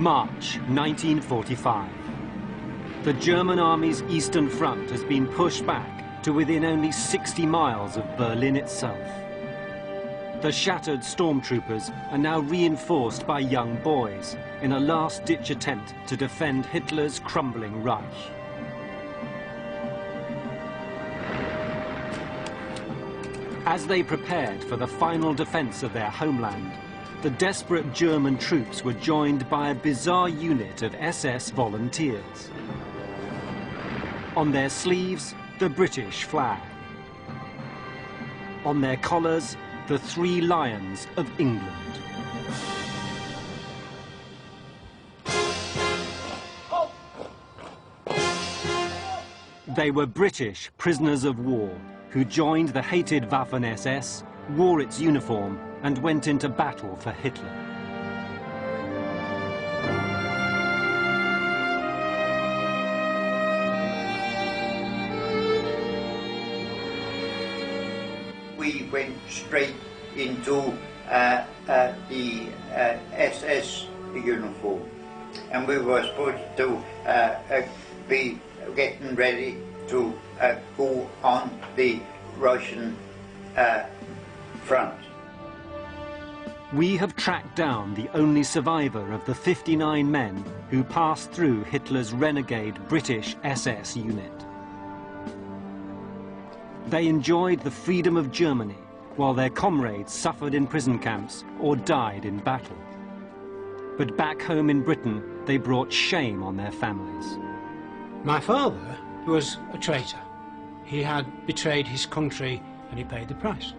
March 1945. The German army's Eastern Front has been pushed back to within only 60 miles of Berlin itself. The shattered stormtroopers are now reinforced by young boys in a last-ditch attempt to defend Hitler's crumbling Reich. As they prepared for the final defense of their homeland, the desperate German troops were joined by a bizarre unit of SS volunteers. On their sleeves, the British flag. On their collars, the 3 lions of England. They were British prisoners of war who joined the hated Waffen-SS, wore its uniform, and went into battle for Hitler. We went straight into the SS uniform, and we were supposed to be getting ready to go on the Russian front. We have tracked down the only survivor of the 59 men who passed through Hitler's renegade British SS unit. They enjoyed the freedom of Germany while their comrades suffered in prison camps or died in battle. But back home in Britain, they brought shame on their families. My father was a traitor. He had betrayed his country and he paid the price.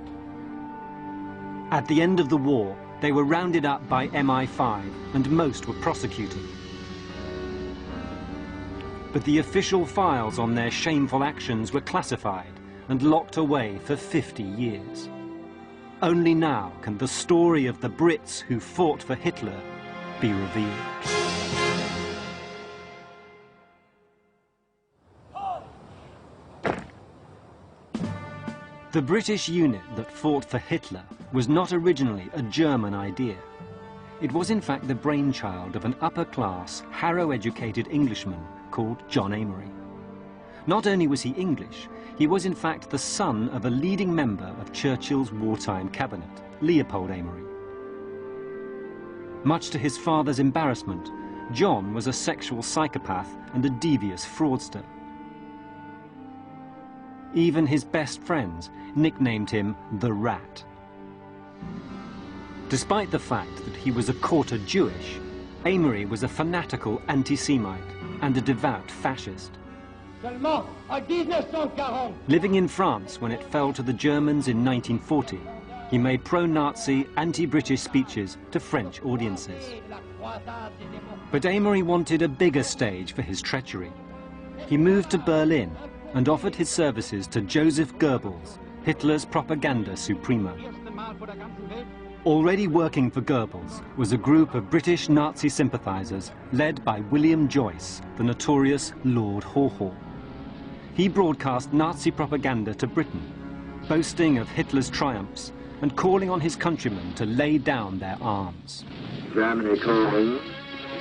At the end of the war, they were rounded up by MI5 and most were prosecuted. But the official files on their shameful actions were classified and locked away for 50 years. Only now can the story of the Brits who fought for Hitler be revealed. The British unit that fought for Hitler was not originally a German idea. It was in fact the brainchild of an upper-class, Harrow-educated Englishman called John Amory. Not only was he English, he was in fact the son of a leading member of Churchill's wartime cabinet, Leopold Amory. Much to his father's embarrassment, John was a sexual psychopath and a devious fraudster. Even his best friends nicknamed him the Rat. Despite the fact that he was a quarter Jewish, Amory was a fanatical anti-Semite and a devout fascist. Living in France when it fell to the Germans in 1940, he made pro-Nazi, anti-British speeches to French audiences. But Amory wanted a bigger stage for his treachery. He moved to Berlin and offered his services to Joseph Goebbels, Hitler's propaganda supremo. Already working for Goebbels was a group of British Nazi sympathizers led by William Joyce, the notorious Lord Haw-Haw. He broadcast Nazi propaganda to Britain, boasting of Hitler's triumphs and calling on his countrymen to lay down their arms. Germany calling,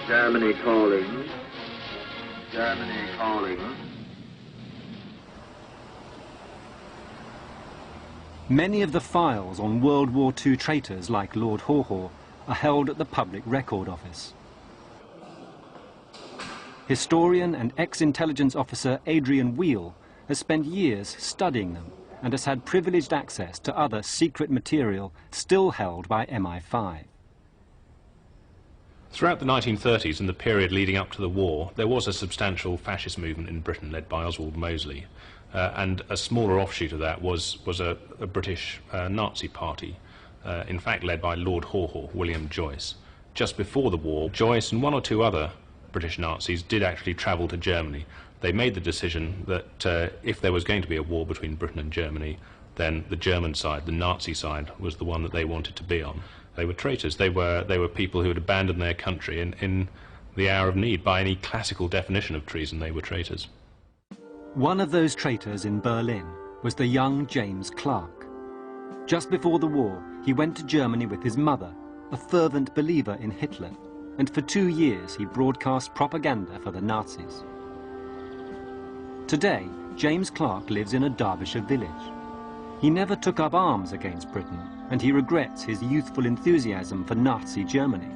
Germany calling, Germany calling. Many of the files on World War II traitors like Lord Haw-Haw are held at the Public Record Office. Historian and ex-intelligence officer Adrian Wheel has spent years studying them and has had privileged access to other secret material still held by MI5. Throughout the 1930s and the period leading up to the war, there was a substantial fascist movement in Britain led by Oswald Mosley. And a smaller offshoot of that was a British Nazi party, in fact led by Lord Haw-Haw, William Joyce. Just before the war, Joyce and 1 or 2 other British Nazis did actually travel to Germany. They made the decision that if there was going to be a war between Britain and Germany, then the German side, the Nazi side, was the one that they wanted to be on. They were traitors. They were people who had abandoned their country in the hour of need. By any classical definition of treason, they were traitors. One of those traitors in Berlin was the young James Clark. Just before the war, he went to Germany with his mother, a fervent believer in Hitler, and for 2 years he broadcast propaganda for the Nazis. Today, James Clark lives in a Derbyshire village. He never took up arms against Britain, and he regrets his youthful enthusiasm for Nazi Germany.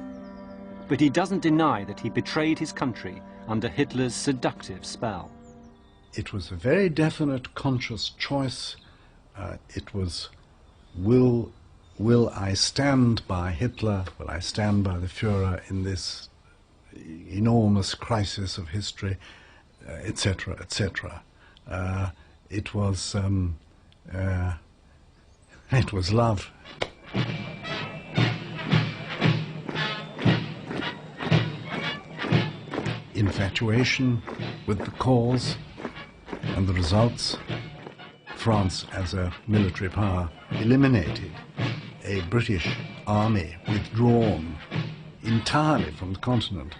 But he doesn't deny that he betrayed his country under Hitler's seductive spell. It was a very definite, conscious choice. It was, will I stand by Hitler? Will I stand by the Führer in this enormous crisis of history, etc., etc. It was love. Infatuation with the cause and the results. France, as a military power, eliminated a British army withdrawn entirely from the continent.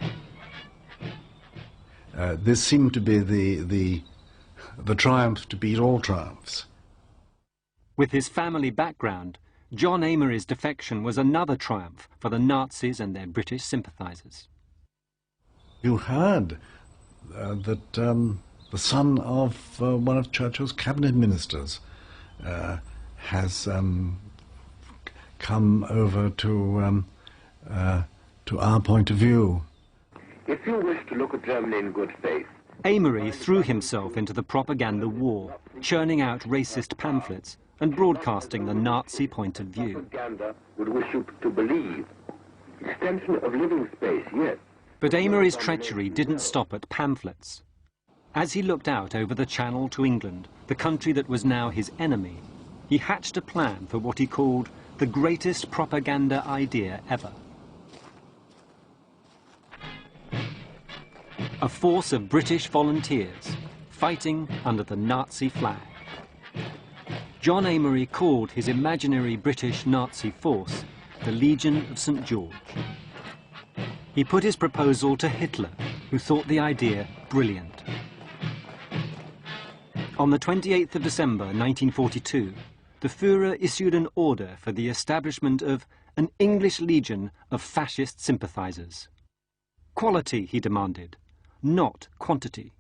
This seemed to be the triumph to beat all triumphs. With his family background, John Amory's defection was another triumph for the Nazis and their British sympathisers. You heard that the son of one of Churchill's cabinet ministers has come over to our point of view. If you wish to look at Germany in good faith, Amory threw himself into the propaganda war, churning out racist pamphlets and broadcasting the Nazi point of view. propaganda would wish you to believe. Extension of living space, yes. But Amory's treachery didn't stop at pamphlets. As he looked out over the Channel to England, the country that was now his enemy, he hatched a plan for what he called the greatest propaganda idea ever. A force of British volunteers fighting under the Nazi flag. John Amory called his imaginary British Nazi force the Legion of St. George. He put his proposal to Hitler, who thought the idea brilliant. On the 28th of December 1942, the Führer issued an order for the establishment of an English legion of fascist sympathisers. Quality, he demanded, not quantity.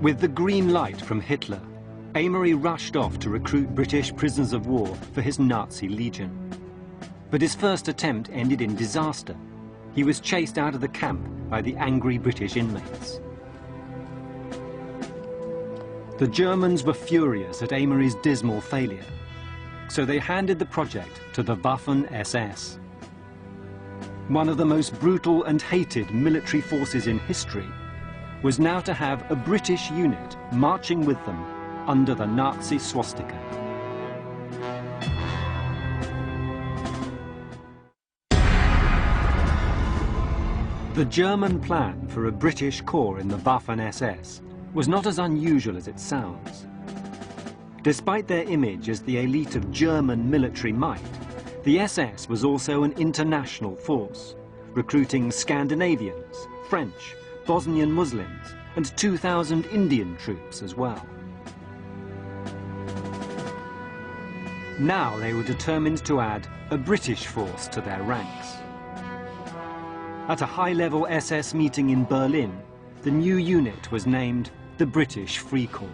With the green light from Hitler, Amory rushed off to recruit British prisoners of war for his Nazi legion. But his first attempt ended in disaster. He was chased out of the camp by the angry British inmates. The Germans were furious at Amory's dismal failure, so they handed the project to the Waffen-SS. One of the most brutal and hated military forces in history was now to have a British unit marching with them under the Nazi swastika. The German plan for a British corps in the Waffen-SS was not as unusual as it sounds. Despite their image as the elite of German military might, the SS was also an international force, recruiting Scandinavians, French, Bosnian Muslims, and 2,000 Indian troops as well. Now they were determined to add a British force to their ranks. At a high-level SS meeting in Berlin, the new unit was named the British Free Corps.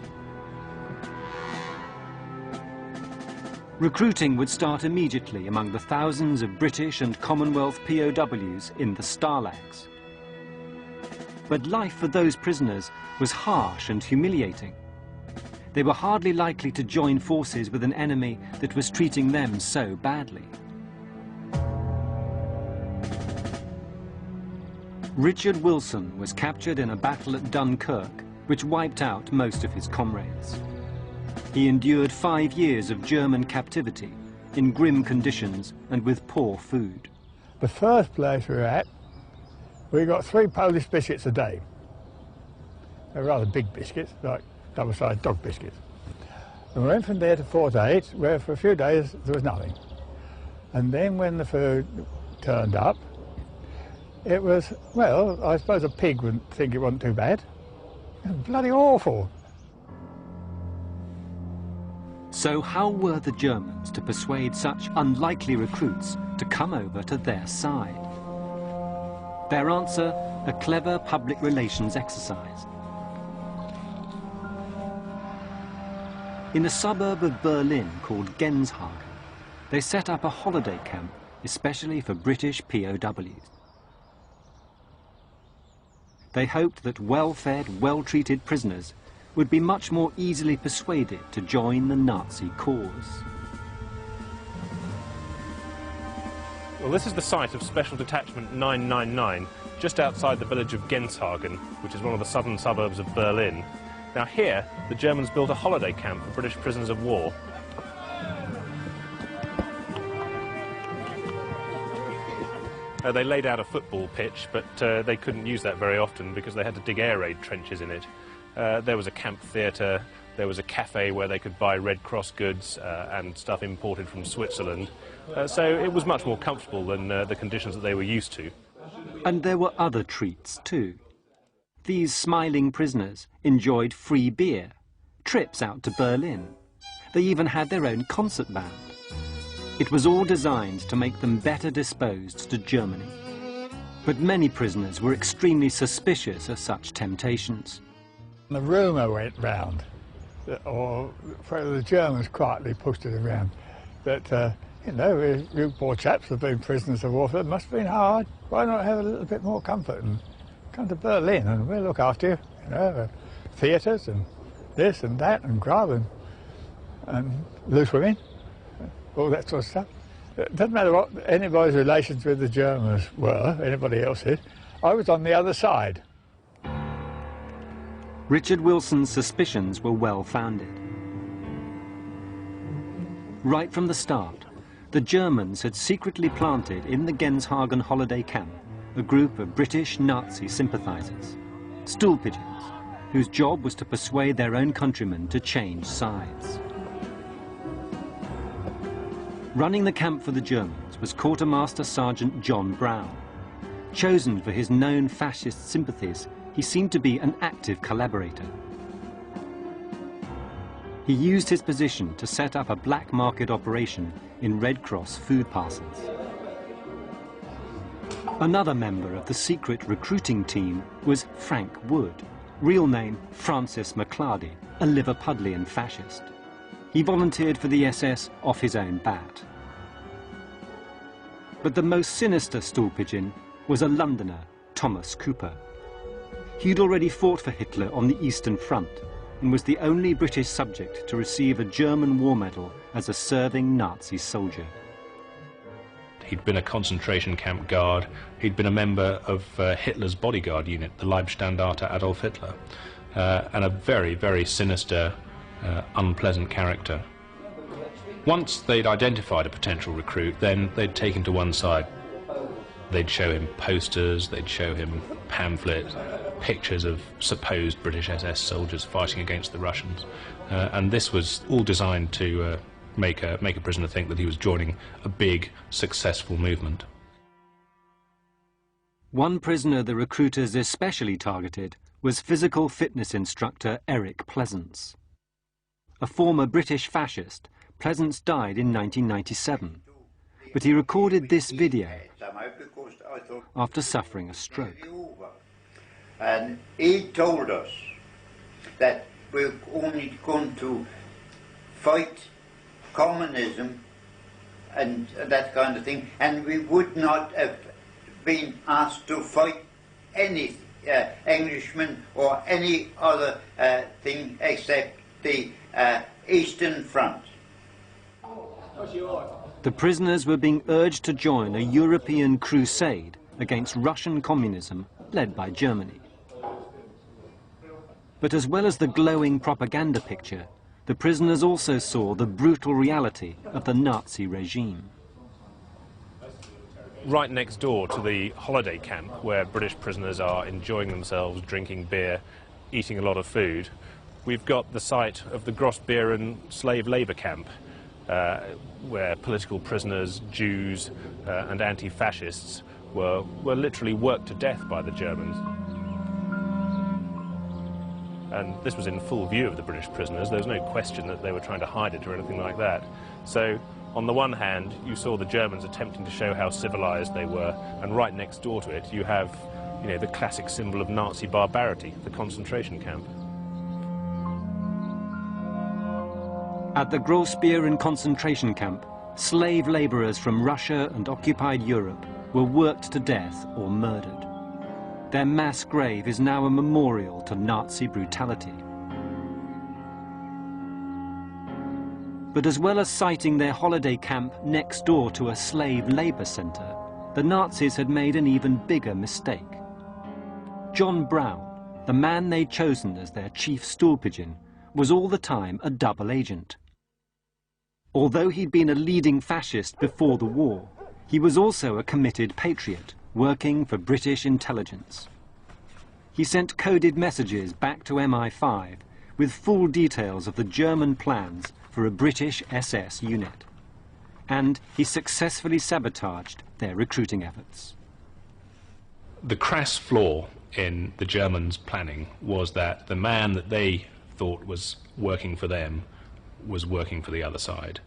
Recruiting would start immediately among the thousands of British and Commonwealth POWs in the Stalags. But life for those prisoners was harsh and humiliating. They were hardly likely to join forces with an enemy that was treating them so badly. Richard Wilson was captured in a battle at Dunkirk, which wiped out most of his comrades. He endured 5 years of German captivity in grim conditions and with poor food. The first place we were at, we got 3 Polish biscuits a day. They're rather big biscuits, like double-sized dog biscuits. And we went from there to Fort 8, where for a few days there was nothing. And then when the food turned up, it was, well, I suppose a pig would think it wasn't too bad. It was bloody awful. So how were the Germans to persuade such unlikely recruits to come over to their side? Their answer, a clever public relations exercise. In a suburb of Berlin called Genshagen, they set up a holiday camp especially for British POWs. They hoped that well-fed, well-treated prisoners would be much more easily persuaded to join the Nazi cause. Well, this is the site of Special Detachment 999, just outside the village of Genshagen, which is one of the southern suburbs of Berlin. Now here, the Germans built a holiday camp for British prisoners of war. They laid out a football pitch, but they couldn't use that very often because they had to dig air raid trenches in it. There was a camp theatre, there was a cafe where they could buy Red Cross goods and stuff imported from Switzerland. So it was much more comfortable than the conditions that they were used to. And there were other treats too. These smiling prisoners enjoyed free beer, trips out to Berlin. They even had their own concert band. It was all designed to make them better disposed to Germany. But many prisoners were extremely suspicious of such temptations. The rumour went round, or the Germans quietly pushed it around, that, you know, you poor chaps have been prisoners of war, it must have been hard. Why not have a little bit more comfort and come to Berlin and we'll look after you, you know, theatres and this and that and grub and loose women, all that sort of stuff. It doesn't matter what anybody's relations with the Germans were, anybody else's, I was on the other side. Richard Wilson's suspicions were well-founded. Right from the start, the Germans had secretly planted in the Genshagen holiday camp a group of British Nazi sympathisers, stool pigeons, whose job was to persuade their own countrymen to change sides. Running the camp for the Germans was Quartermaster Sergeant John Brown. Chosen for his known fascist sympathies, he seemed to be an active collaborator. He used his position to set up a black market operation in Red Cross food parcels. Another member of the secret recruiting team was Frank Wood, real name Francis McClardy, a Liverpudlian fascist. He volunteered for the SS off his own bat. But the most sinister stool pigeon was a Londoner, Thomas Cooper. He'd already fought for Hitler on the Eastern Front and was the only British subject to receive a German war medal as a serving Nazi soldier. He'd been a concentration camp guard, he'd been a member of Hitler's bodyguard unit, the Leibstandarte Adolf Hitler, and a very, very sinister, unpleasant character. Once they'd identified a potential recruit, then they'd take him to one side. They'd show him posters, they'd show him pamphlets, pictures of supposed British SS soldiers fighting against the Russians. And this was all designed to make a prisoner think that he was joining a big, successful movement. One prisoner the recruiters especially targeted was physical fitness instructor Eric Pleasance. A former British fascist, Pleasance died in 1997, but he recorded this video after suffering a stroke. And he told us that we're only going to fight communism and that kind of thing, and we would not have been asked to fight any Englishman or any other thing except the Eastern Front. The prisoners were being urged to join a European crusade against Russian communism led by Germany. But as well as the glowing propaganda picture, the prisoners also saw the brutal reality of the Nazi regime. Right next door to the holiday camp, where British prisoners are enjoying themselves, drinking beer, eating a lot of food, we've got the site of the Grossbeeren slave labour camp, where political prisoners, Jews and anti-fascists were literally worked to death by the Germans. and this was in full view of the British prisoners. There was no question that they were trying to hide it or anything like that. So on the one hand, you saw the Germans attempting to show how civilized they were, and right next door to it you have, you know, the classic symbol of Nazi barbarity, the concentration camp. At the Grossbieren concentration camp, slave labourers from Russia and occupied Europe were worked to death or murdered. Their mass grave is now a memorial to Nazi brutality. But as well as siting their holiday camp next door to a slave labour centre, the Nazis had made an even bigger mistake. John Brown, the man they'd chosen as their chief stool pigeon, was all the time a double agent. Although he'd been a leading fascist before the war, he was also a committed patriot, working for British intelligence. He sent coded messages back to MI5 with full details of the German plans for a British SS unit. And he successfully sabotaged their recruiting efforts. The crass flaw in the Germans' planning was that the man that they thought was working for them was working for the other side.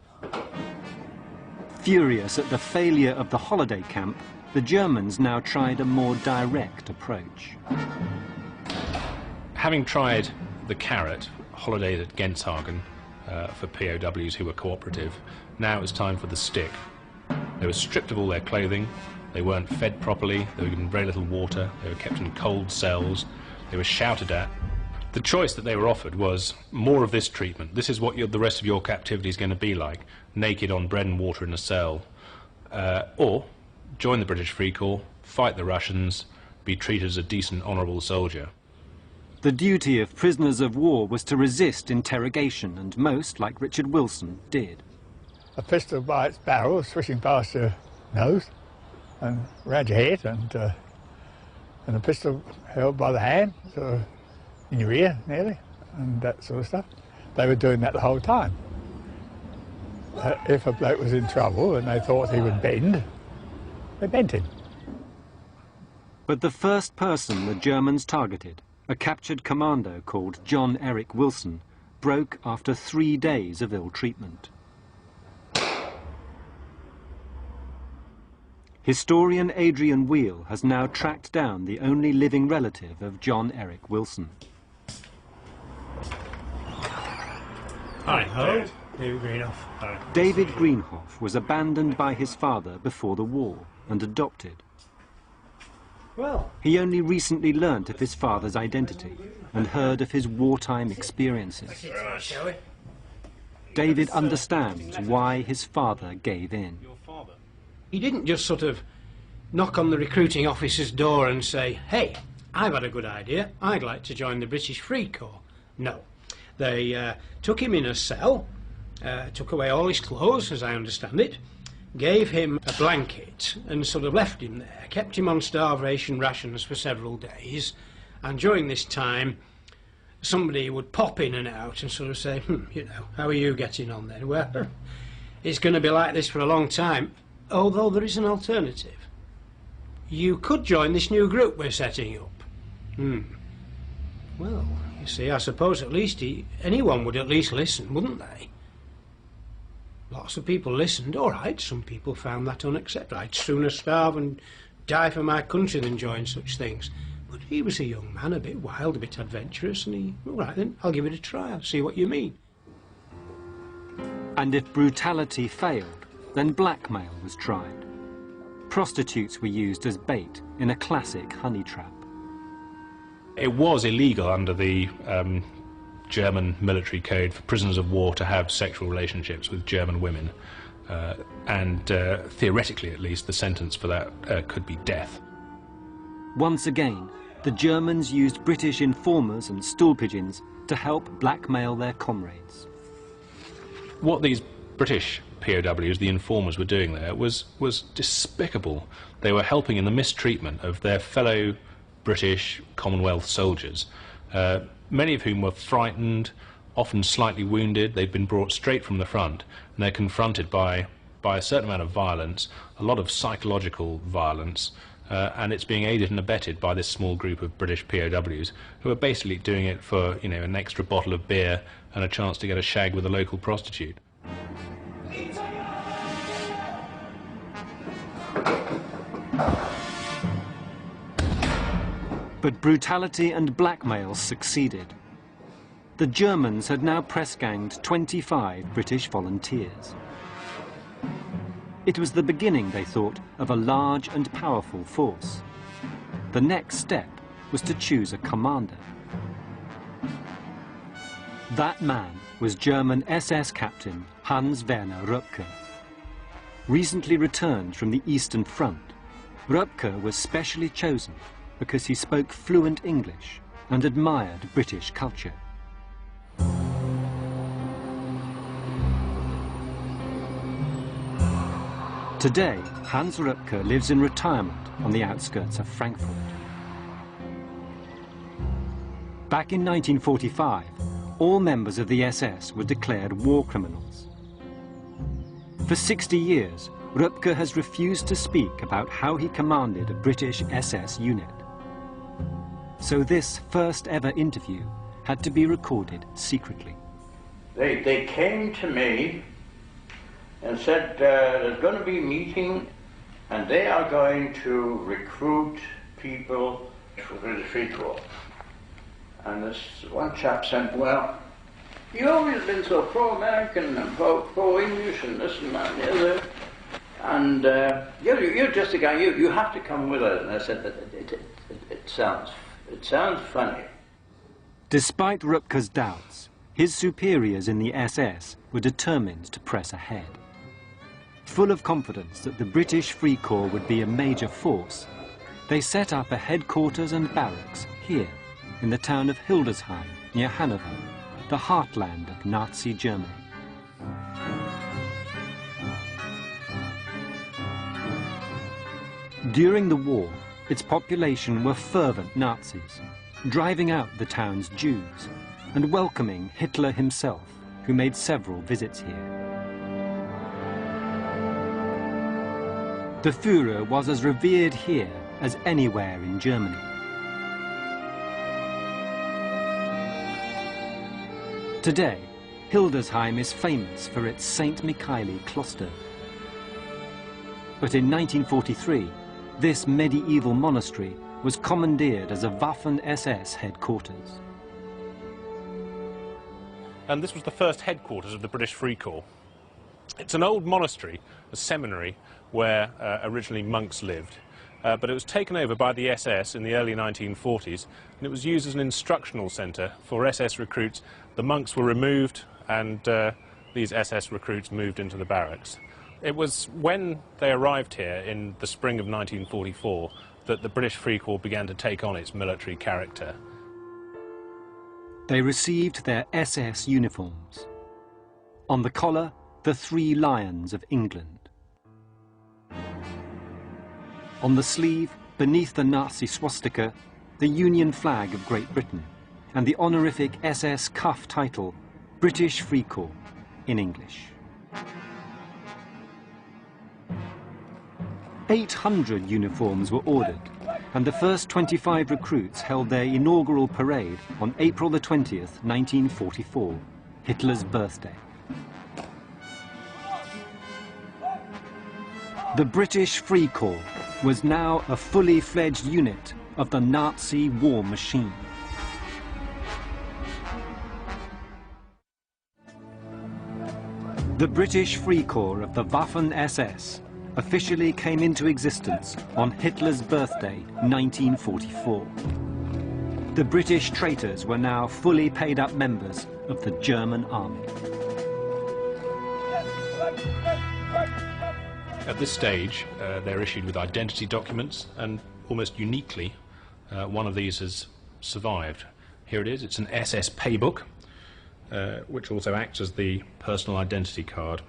Furious at the failure of the holiday camp, the Germans now tried a more direct approach. Having tried the carrot, holidays at Genshagen, for POWs who were cooperative, now it was time for the stick. They were stripped of all their clothing, they weren't fed properly, they were given very little water, they were kept in cold cells, they were shouted at. The choice that they were offered was more of this treatment. This is what the rest of your captivity is going to be like, naked on bread and water in a cell. Or join the British Free Corps, fight the Russians, be treated as a decent, honourable soldier. The duty of prisoners of war was to resist interrogation, and most, like Richard Wilson, did. A pistol by its barrel swishing past your nose and round your head, and a pistol held by the hand, sort of in your ear nearly, and that sort of stuff. They were doing that the whole time. If a bloke was in trouble and they thought he would bend, they bent him. But the first person the Germans targeted, a captured commando called John Eric Wilson, broke after 3 days of ill treatment. Historian Adrian Wheel has now tracked down the only living relative of John Eric Wilson. Hi, David. David Greenhoff. Hi. David Greenhoff was abandoned by his father before the war and adopted. Well, He only recently learnt of his father's identity and heard of his wartime experiences. shall we? David understands why his father gave in. He didn't just sort of knock on the recruiting officer's door and say, "Hey, I've had a good idea, I'd like to join the British Free Corps." No. They took him in a cell, took away all his clothes, as I understand it, gave him a blanket and sort of left him there, kept him on starvation rations for several days, and during this time somebody would pop in and out and sort of say, you know, how are you getting on then? Well, it's going to be like this for a long time, although there is an alternative. You could join this new group we're setting up. Well, you see, I suppose at least anyone would at least listen, wouldn't they? Lots of people listened. All right, some people found that unacceptable. I'd sooner starve and die for my country than join such things. But he was a young man, a bit wild, a bit adventurous, and all right then, I'll give it a try, I'll see what you mean. And if brutality failed, then blackmail was tried. Prostitutes were used as bait in a classic honey trap. It was illegal under the German military code for prisoners of war to have sexual relationships with German women, and theoretically at least the sentence for that could be death. Once again, the Germans used British informers and stool pigeons to help blackmail their comrades. What these British POWs, the informers, were doing there was despicable. They were helping in the mistreatment of their fellow British Commonwealth soldiers, many of whom were frightened, often slightly wounded. They'd been brought straight from the front, and they're confronted by a certain amount of violence, a lot of psychological violence, and it's being aided and abetted by this small group of British POWs who are basically doing it for, you know, an extra bottle of beer and a chance to get a shag with a local prostitute. But brutality and blackmail succeeded. The Germans had now press-ganged 25 British volunteers. It was the beginning, they thought, of a large and powerful force. The next step was to choose a commander. That man was German SS captain Hans Werner Röpke. Recently returned from the Eastern Front, Röpke was specially chosen because he spoke fluent English and admired British culture. Today, Hans Röpke lives in retirement on the outskirts of Frankfurt. Back in 1945, all members of the SS were declared war criminals. For 60 years, Röpke has refused to speak about how he commanded a British SS unit. So this first ever interview had to be recorded secretly. They came to me and said, there's going to be a meeting and they are going to recruit people for the British Free Corps. And this one chap said, well, you've always been so pro-American and pro-English and this and that and the other, and you're just a guy, you have to come with us. And I said, it sounds funny. Despite Röpke's doubts, his superiors in the SS were determined to press ahead. Full of confidence that the British Free Corps would be a major force, they set up a headquarters and barracks here in the town of Hildesheim near Hanover, the heartland of Nazi Germany. During the war, its population were fervent Nazis, driving out the town's Jews and welcoming Hitler himself, who made several visits here. The Führer was as revered here as anywhere in Germany. Today, Hildesheim is famous for its St. Michaeli cloister. But in 1943, this medieval monastery was commandeered as a Waffen-SS headquarters. And this was the first headquarters of the British Free Corps. It's an old monastery, a seminary, where originally monks lived. But it was taken over by the SS in the early 1940s, and it was used as an instructional centre for SS recruits. The monks were removed, and these SS recruits moved into the barracks. It was when they arrived here in the spring of 1944 that the British Free Corps began to take on its military character. They received their SS uniforms. On the collar, the 3 lions of England. On the sleeve, beneath the Nazi swastika, the Union flag of Great Britain and the honorific SS cuff title, British Free Corps, in English. 800 uniforms were ordered, and the first 25 recruits held their inaugural parade on April the 20th, 1944, Hitler's birthday. The British Free Corps was now a fully fledged unit of the Nazi war machine. The British Free Corps of the Waffen-SS officially came into existence on Hitler's birthday, 1944. The British traitors were now fully paid-up members of the German army. At this stage, they're issued with identity documents, and almost uniquely, one of these has survived. Here it is. It's an SS paybook, which also acts as the personal identity card.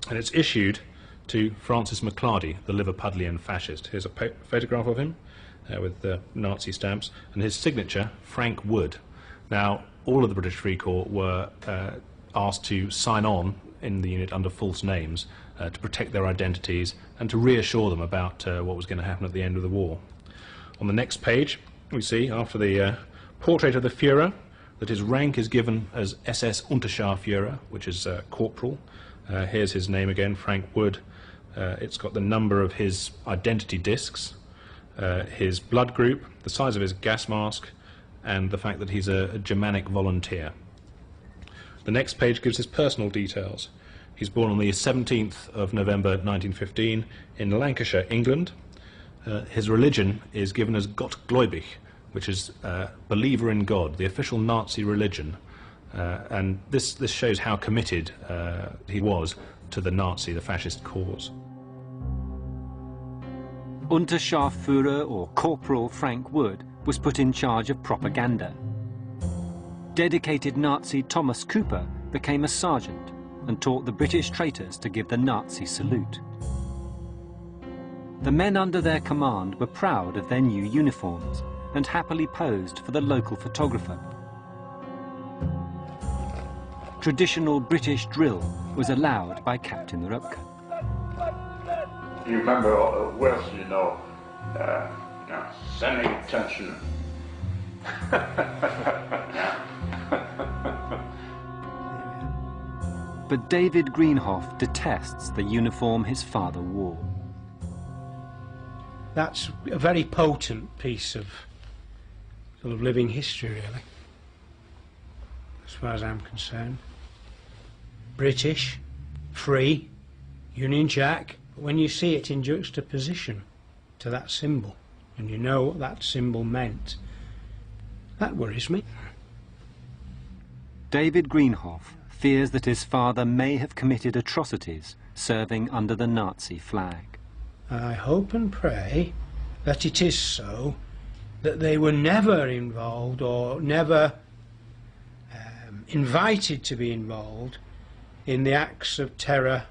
And it's issued to Francis McClarty, the Liverpudlian fascist. Here's a photograph of him with the Nazi stamps, and his signature, Frank Wood. Now, all of the British Free Corps were asked to sign on in the unit under false names to protect their identities and to reassure them about what was going to happen at the end of the war. On the next page, we see, after the portrait of the Führer, that his rank is given as SS Unterscharführer, which is corporal. Here's his name again, Frank Wood. It's got the number of his identity discs, his blood group, the size of his gas mask, and the fact that he's a Germanic volunteer. The next page gives his personal details. He's born on the 17th of November 1915 in Lancashire, England. His religion is given as Gottgläubig, which is believer in God, the official Nazi religion. And this shows how committed he was to the fascist cause. Unterscharführer, or Corporal Frank Wood, was put in charge of propaganda. Dedicated Nazi Thomas Cooper became a sergeant and taught the British traitors to give the Nazi salute. The men under their command were proud of their new uniforms and happily posed for the local photographer. Traditional British drill was allowed by Captain Rupke. You remember Wells, you know, sending attention. But David Greenhoff detests the uniform his father wore. That's a very potent piece of sort of living history, really, as far as I'm concerned. British, free, Union Jack. When you see it in juxtaposition to that symbol, and you know what that symbol meant, that worries me. David Greenhoff fears that his father may have committed atrocities serving under the Nazi flag. I hope and pray that it is so, that they were never involved or never invited to be involved in the acts of terror,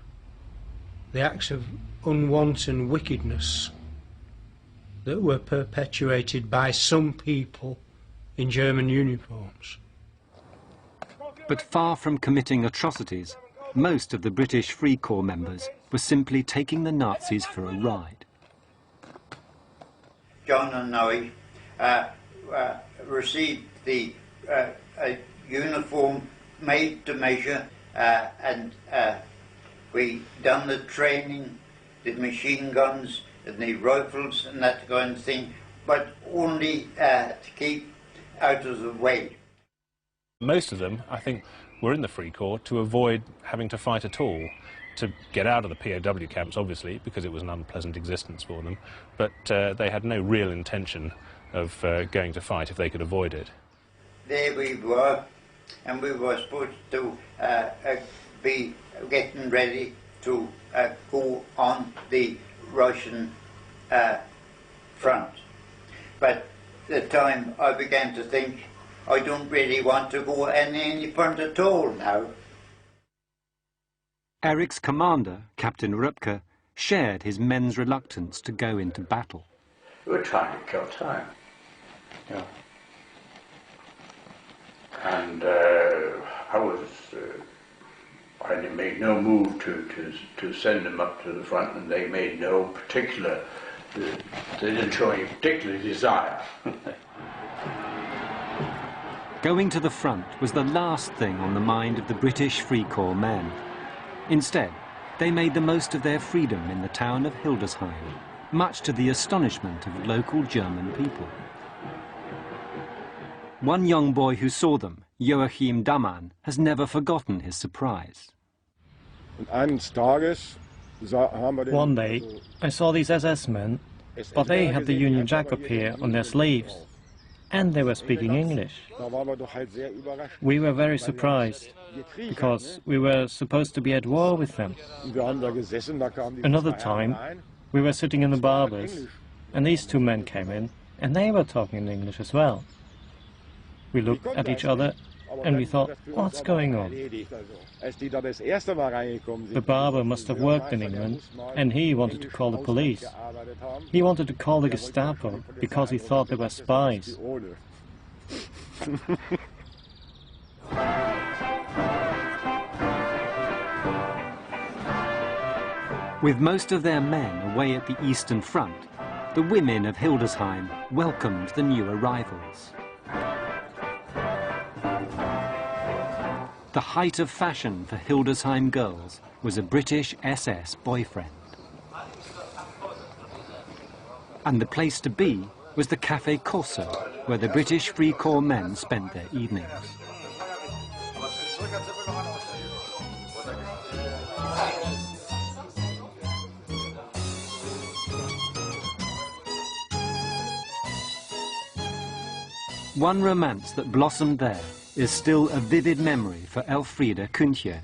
the acts of unwanton wickedness that were perpetuated by some people in German uniforms. But far from committing atrocities, most of the British Free Corps members were simply taking the Nazis for a ride. John and I received the uniform made to measure, and we done the training, the machine guns and the rifles and that kind of thing, but only to keep out of the way. Most of them, I think, were in the Free Corps to avoid having to fight at all, to get out of the POW camps, obviously, because it was an unpleasant existence for them, but they had no real intention of going to fight if they could avoid it. There we were, and we were supposed to be getting ready to go on the Russian front. But at the time I began to think, I don't really want to go any front at all now. Eric's commander, Captain Rupke, shared his men's reluctance to go into battle. We were trying to kill time. Yeah. And I made no move to send them up to the front, and they made no particular, they didn't show any particular desire. Going to the front was the last thing on the mind of the British Free Corps men. Instead, they made the most of their freedom in the town of Hildesheim, much to the astonishment of local German people. One young boy who saw them, Joachim Dammann, has never forgotten his surprise. One day, I saw these SS men, but they had the Union Jack up here on their sleeves, and they were speaking English. We were very surprised, because we were supposed to be at war with them. Another time, we were sitting in the barber's, and these two men came in, and they were talking in English as well. We looked at each other, and we thought, what's going on? The barber must have worked in England, and he wanted to call the police. He wanted to call the Gestapo, because he thought they were spies. With most of their men away at the Eastern Front, the women of Hildesheim welcomed the new arrivals. The height of fashion for Hildesheim girls was a British SS boyfriend. And the place to be was the Café Corso, where the British Free Corps men spent their evenings. One romance that blossomed there is still a vivid memory for Elfriede Kuntje.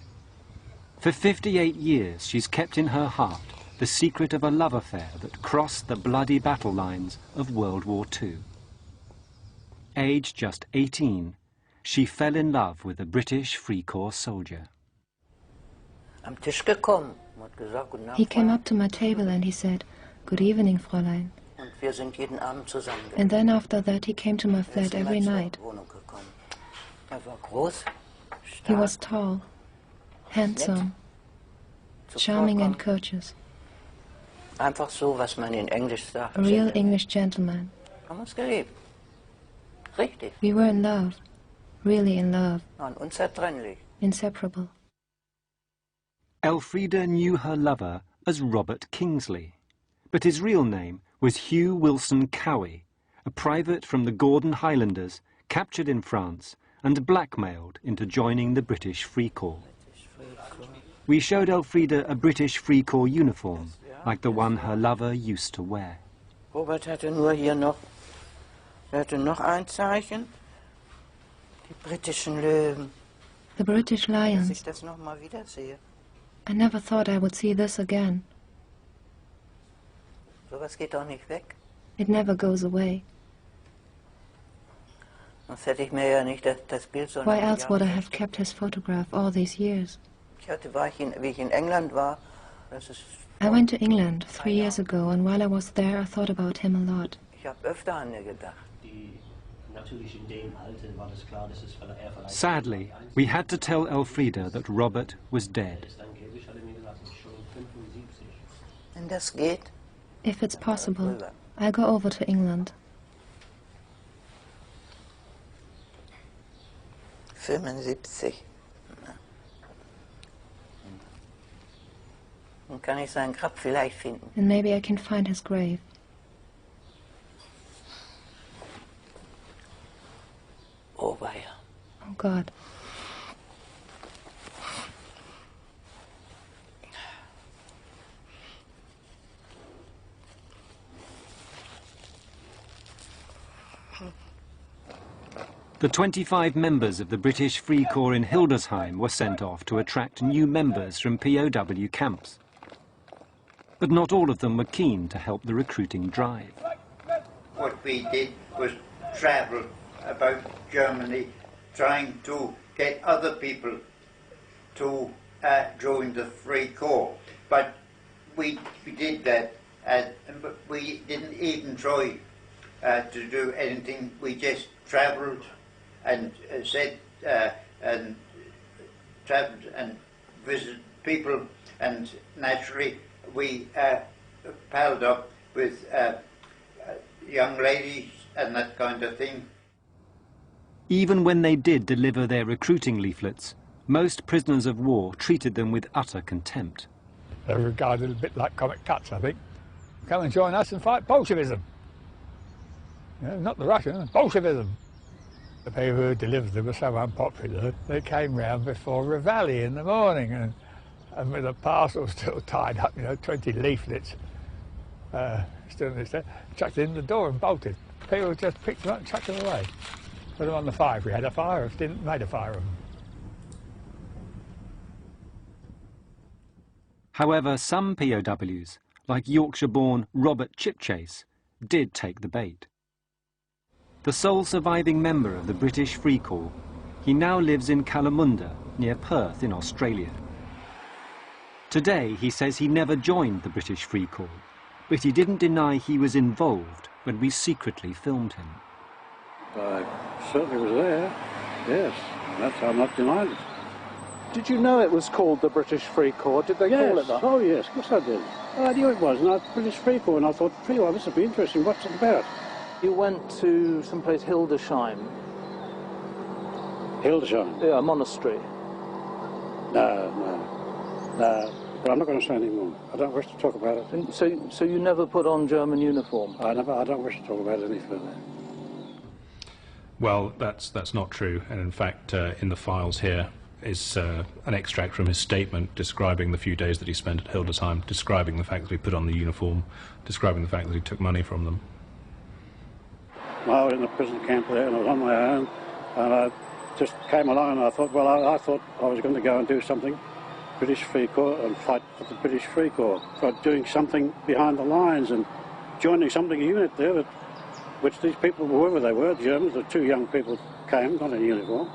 For 58 years she's kept in her heart the secret of a love affair that crossed the bloody battle lines of World War II. Aged just 18, she fell in love with a British Free Corps soldier. He came up to my table and he said, "Good evening, Fräulein." And then after that he came to my flat every night. He was tall, handsome, charming and courteous. A real English gentleman. We were in love, really in love, inseparable. Elfriede knew her lover as Robert Kingsley, but his real name was Hugh Wilson Cowie, a private from the Gordon Highlanders captured in France and blackmailed into joining the British Free Corps. We showed Elfriede a British Free Corps uniform, like the one her lover used to wear. Robert hatte nur hier noch, hatte noch ein Zeichen, die britischen Löwen. The British Lions. Dass ich das noch mal wiedersehe. I never thought I would see this again. Sowas geht doch nicht weg. It never goes away. Sonst hätte ich mir ja nicht das Bild so. Why else would I have kept his photograph all these years? Wie ich in England war, das ist. I went to England 3 years ago, and while I was there, I thought about him a lot. Ich habe öfter an ihn gedacht. Sadly, we had to tell Elfriede that Robert was dead. Wenn das geht? If it's possible, I'll go over to England. 75. Dann kann ich sein Grab vielleicht finden. And maybe I can find his grave. Oh, weia. Oh, God. The 25 members of the British Free Corps in Hildesheim were sent off to attract new members from POW camps. But not all of them were keen to help the recruiting drive. What we did was travel about Germany, trying to get other people to join the Free Corps. But we did that, but we didn't even try to do anything. We just travelled and travelled and visited people, and naturally we palled up with young ladies and that kind of thing. Even when they did deliver their recruiting leaflets, most prisoners of war treated them with utter contempt. They're regarded a bit like comic cuts, I think. Come and join us and fight Bolshevism. You know, not the Russians, Bolshevism. The people who delivered them were so unpopular, they came round before Reveille in the morning and with a parcel still tied up, 20 leaflets still in this there, chucked it in the door and bolted. People just picked them up and chucked them away. Put them on the fire if we had a fire, if didn't, made a fire of them. However, some POWs, like Yorkshire-born Robert Chipchase, did take the bait. The sole surviving member of the British Free Corps, he now lives in Kalamunda, near Perth in Australia. Today, he says he never joined the British Free Corps, but he didn't deny he was involved when we secretly filmed him. I certainly was there, yes, that's, I'm not denying it. Did you know it was called the British Free Corps? Did they call it that? Oh yes, of course I did. I knew it was, and I British Free Corps, and I thought, well, this would be interesting. What's it about? You went to someplace Hildesheim. Hildesheim? Yeah, a monastery. No. But I'm not going to say any more. I don't wish to talk about it. And so you never put on German uniform? I don't wish to talk about it any further. Well, that's not true, and in fact, in the files here is an extract from his statement describing the few days that he spent at Hildesheim, describing the fact that he put on the uniform, describing the fact that he took money from them. Well, I was in a prison camp there, and I was on my own, and I just came along, and I thought, well, I thought I was going to go and do something, British Free Corps, and fight for the British Free Corps, by doing something behind the lines and joining something unit there that which these people, whoever they were, Germans, the two young people came, not in uniform.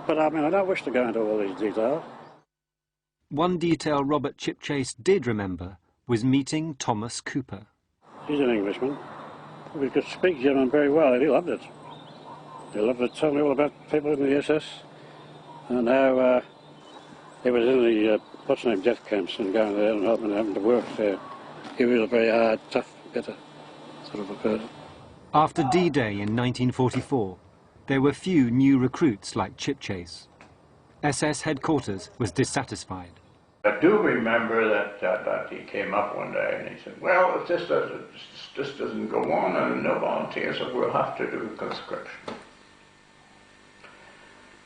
But I mean, I don't wish to go into all these details. One detail Robert Chipchase did remember was meeting Thomas Cooper. He's an Englishman. He could speak German very well, and he loved it. He loved it, telling me all about people in the SS, and how he was in the, what's the name, death camps, and going there and having to work there. He was a very hard, tough, bitter sort of a person. After D-Day in 1944, there were few new recruits like Chipchase. SS headquarters was dissatisfied. I do remember that he came up one day and he said, well, if this doesn't go on and no volunteers, we'll have to do conscription.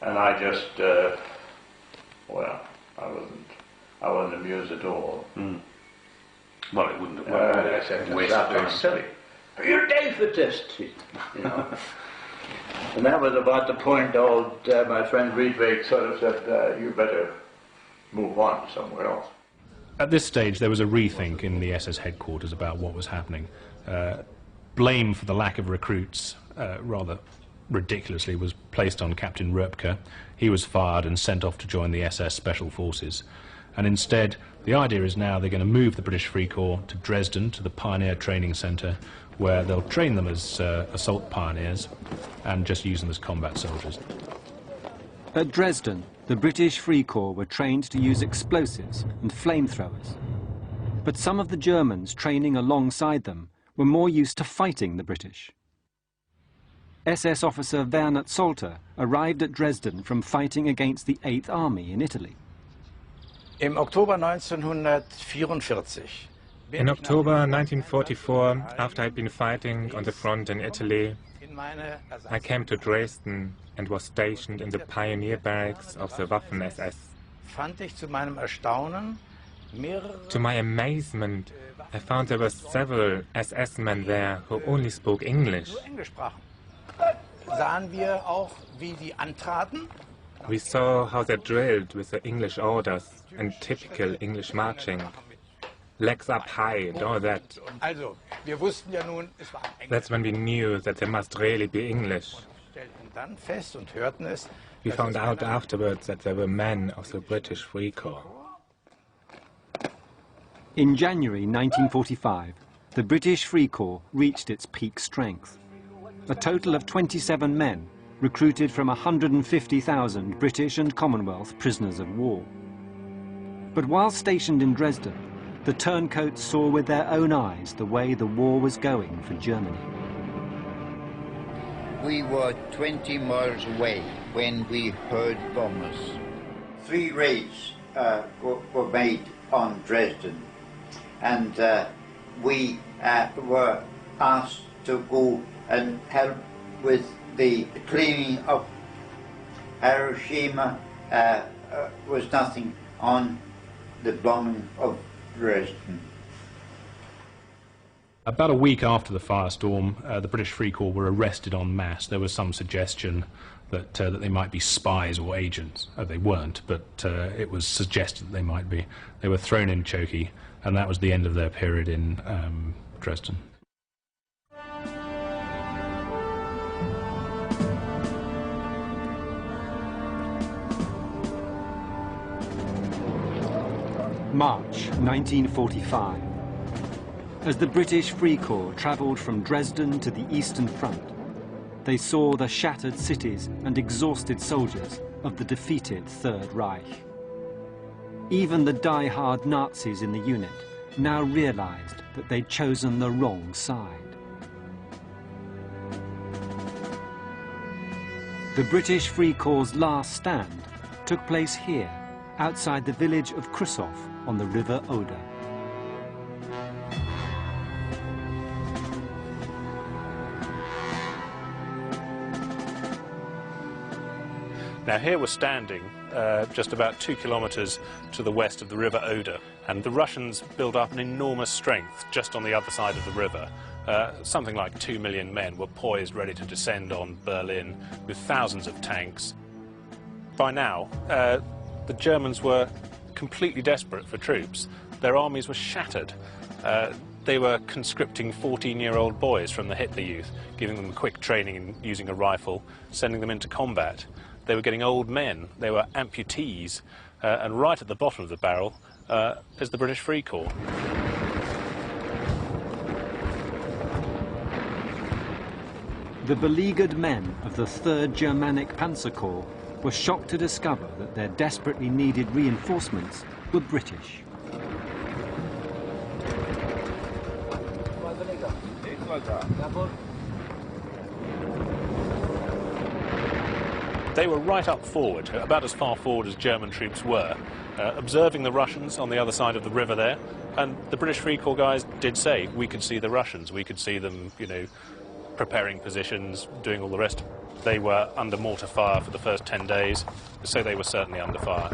And I just, well, I wasn't amused at all. Mm. Well, it wouldn't have worked. I said, that's silly. You're a defeatist, you know. And that was about the point my friend Riedweg sort of said, you better move on somewhere else. At this stage, there was a rethink in the SS headquarters about what was happening. Blame for the lack of recruits, rather ridiculously, was placed on Captain Röpke. He was fired and sent off to join the SS Special Forces. And instead, the idea is now they're going to move the British Free Corps to Dresden, to the Pioneer Training Centre, where they'll train them as assault pioneers and just use them as combat soldiers. At Dresden, the British Free Corps were trained to use explosives and flamethrowers. But some of the Germans training alongside them were more used to fighting the British. SS officer Werner Zolter arrived at Dresden from fighting against the 8th Army in Italy. Im Oktober 1944. In October 1944, after I'd been fighting on the front in Italy, I came to Dresden and was stationed in the pioneer barracks of the Waffen-SS. To my amazement, I found there were several SS men there who only spoke English. We saw how they drilled with the English orders and typical English marching. Legs up high and all that. That's when we knew that they must really be English. We found out afterwards that they were men of the British Free Corps. In January 1945, the British Free Corps reached its peak strength. A total of 27 men, recruited from 150,000 British and Commonwealth prisoners of war. But while stationed in Dresden, the turncoats saw with their own eyes the way the war was going for Germany. We were 20 miles away when we heard bombers. 3 raids were made on Dresden, and we were asked to go and help with the cleaning up. Hiroshima was nothing on the bombing of Dresden. About a week after the firestorm, the British Free Corps were arrested en masse. There was some suggestion that they might be spies or agents. They weren't, but it was suggested that they might be. They were thrown in chokey, and that was the end of their period in Dresden. March 1945. As the British Free Corps travelled from Dresden to the Eastern Front, they saw the shattered cities and exhausted soldiers of the defeated Third Reich. Even the die-hard Nazis in the unit now realized that they'd chosen the wrong side. The British Free Corps' last stand took place here, outside the village of Krusov on the River Oder. Now here we're standing just about 2 kilometres to the west of the River Oder, and the Russians built up an enormous strength just on the other side of the river. Something like 2 million men were poised ready to descend on Berlin with thousands of tanks. By now, the Germans were completely desperate for troops. Their armies were shattered. They were conscripting 14-year-old boys from the Hitler Youth, giving them quick training in using a rifle, sending them into combat. They were getting old men, they were amputees, and right at the bottom of the barrel is the British Free Corps. The beleaguered men of the 3rd Germanic Panzer Corps were shocked to discover that their desperately needed reinforcements were British. They were right up forward, about as far forward as German troops were, observing the Russians on the other side of the river there, and the British Free Corps guys did say we could see the Russians, we could see them, you know, preparing positions, doing all the rest. They were under mortar fire for the first 10 days, so they were certainly under fire.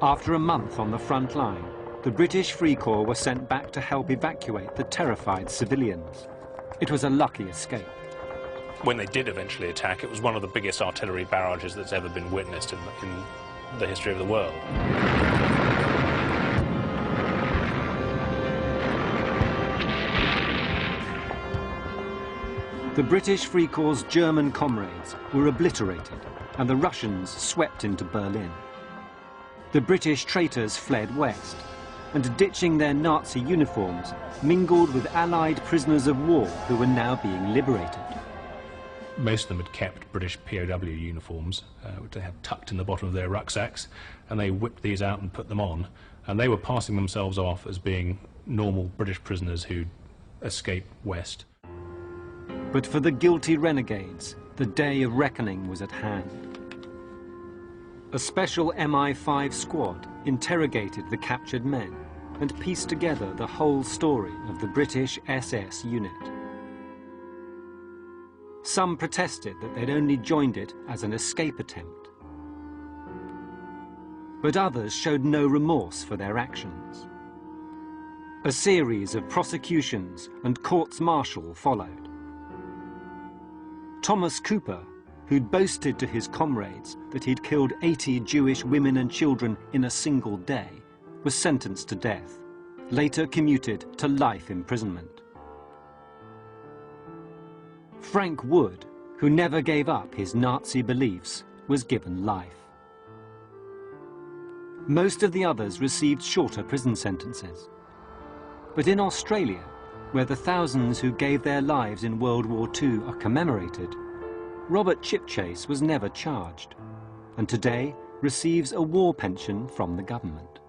After a month on the front line, the British Free Corps were sent back to help evacuate the terrified civilians. It was a lucky escape. When they did eventually attack, it was one of the biggest artillery barrages that's ever been witnessed in the history of the world. The British Free Corps' German comrades were obliterated and the Russians swept into Berlin. The British traitors fled west and, ditching their Nazi uniforms, mingled with Allied prisoners of war who were now being liberated. Most of them had kept British POW uniforms, which they had tucked in the bottom of their rucksacks, and they whipped these out and put them on, and they were passing themselves off as being normal British prisoners who'd escaped west. But for the guilty renegades, the day of reckoning was at hand. A special MI5 squad interrogated the captured men and pieced together the whole story of the British SS unit. Some protested that they'd only joined it as an escape attempt. But others showed no remorse for their actions. A series of prosecutions and courts-martial followed. Thomas Cooper, who'd boasted to his comrades that he'd killed 80 Jewish women and children in a single day, was sentenced to death, later commuted to life imprisonment. Frank Wood, who never gave up his Nazi beliefs, was given life. Most of the others received shorter prison sentences. But in Australia, where the thousands who gave their lives in World War II are commemorated, Robert Chipchase was never charged, and today receives a war pension from the government.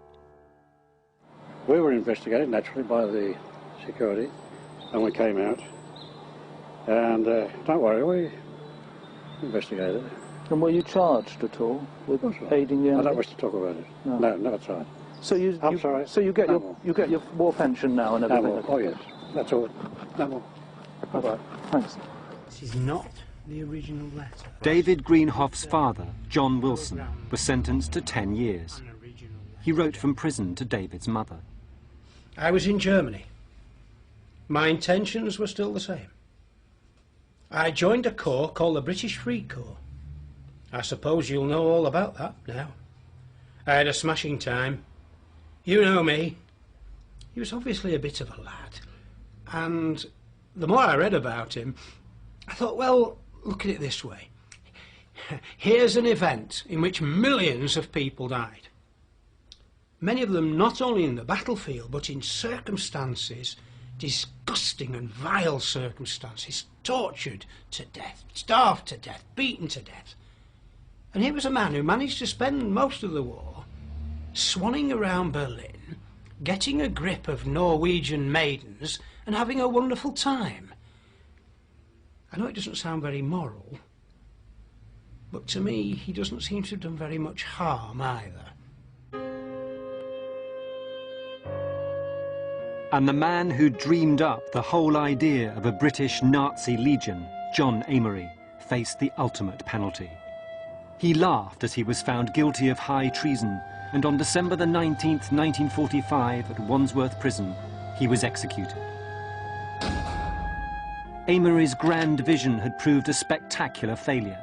We were investigated naturally by the security, and we came out. And don't worry, we investigated. And were you charged at all with aiding the enemy? I don't wish to talk about it. No, never tried. So I'm sorry. So you get your war pension now and everything. No more. Oh yes, that's all. No more. Bye-bye. Thanks. This is not the original letter. David Greenhoff's father, John Wilson, was sentenced to 10 years. He wrote from prison to David's mother. I was in Germany. My intentions were still the same. I joined a corps called the British Free Corps. I suppose you'll know all about that now. I had a smashing time. You know me. He was obviously a bit of a lad. And the more I read about him, I thought, well, look at it this way. Here's an event in which millions of people died. Many of them not only in the battlefield, but in circumstances, disgusting and vile circumstances, tortured to death, starved to death, beaten to death. And here was a man who managed to spend most of the war swanning around Berlin, getting a grip of Norwegian maidens and having a wonderful time. I know it doesn't sound very moral, but to me he doesn't seem to have done very much harm either. And the man who dreamed up the whole idea of a British Nazi Legion, John Amory, faced the ultimate penalty. He laughed as he was found guilty of high treason, and on December the 19th, 1945, at Wandsworth Prison, he was executed. Amory's grand vision had proved a spectacular failure.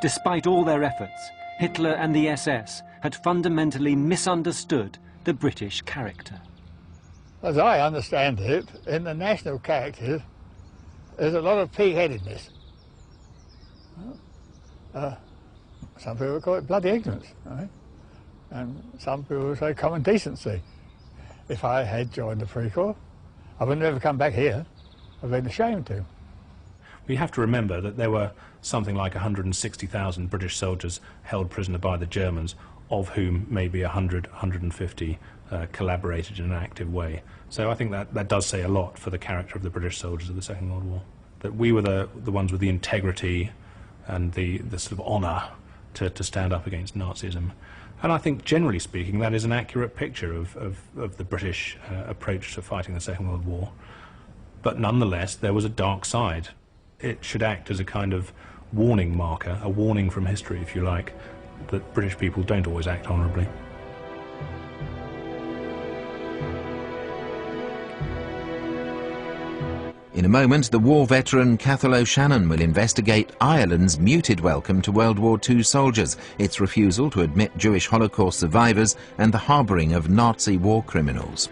Despite all their efforts, Hitler and the SS had fundamentally misunderstood the British character. As I understand it, in the national character, there's a lot of pig-headedness. Some people call it bloody ignorance, right? And some people say common decency. If I had joined the Free Corps, I would never come back here. I've been ashamed to. We have to remember that there were something like 160,000 British soldiers held prisoner by the Germans, of whom maybe 100, 150 collaborated in an active way. So I think that does say a lot for the character of the British soldiers of the Second World War. That we were the ones with the integrity and the sort of honour to stand up against Nazism. And I think, generally speaking, that is an accurate picture of the British approach to fighting the Second World War. But nonetheless, there was a dark side. It should act as a kind of warning marker, a warning from history, if you like, that British people don't always act honourably. In a moment, the war veteran Cathal O'Shannon will investigate Ireland's muted welcome to World War II soldiers, its refusal to admit Jewish Holocaust survivors, and the harbouring of Nazi war criminals.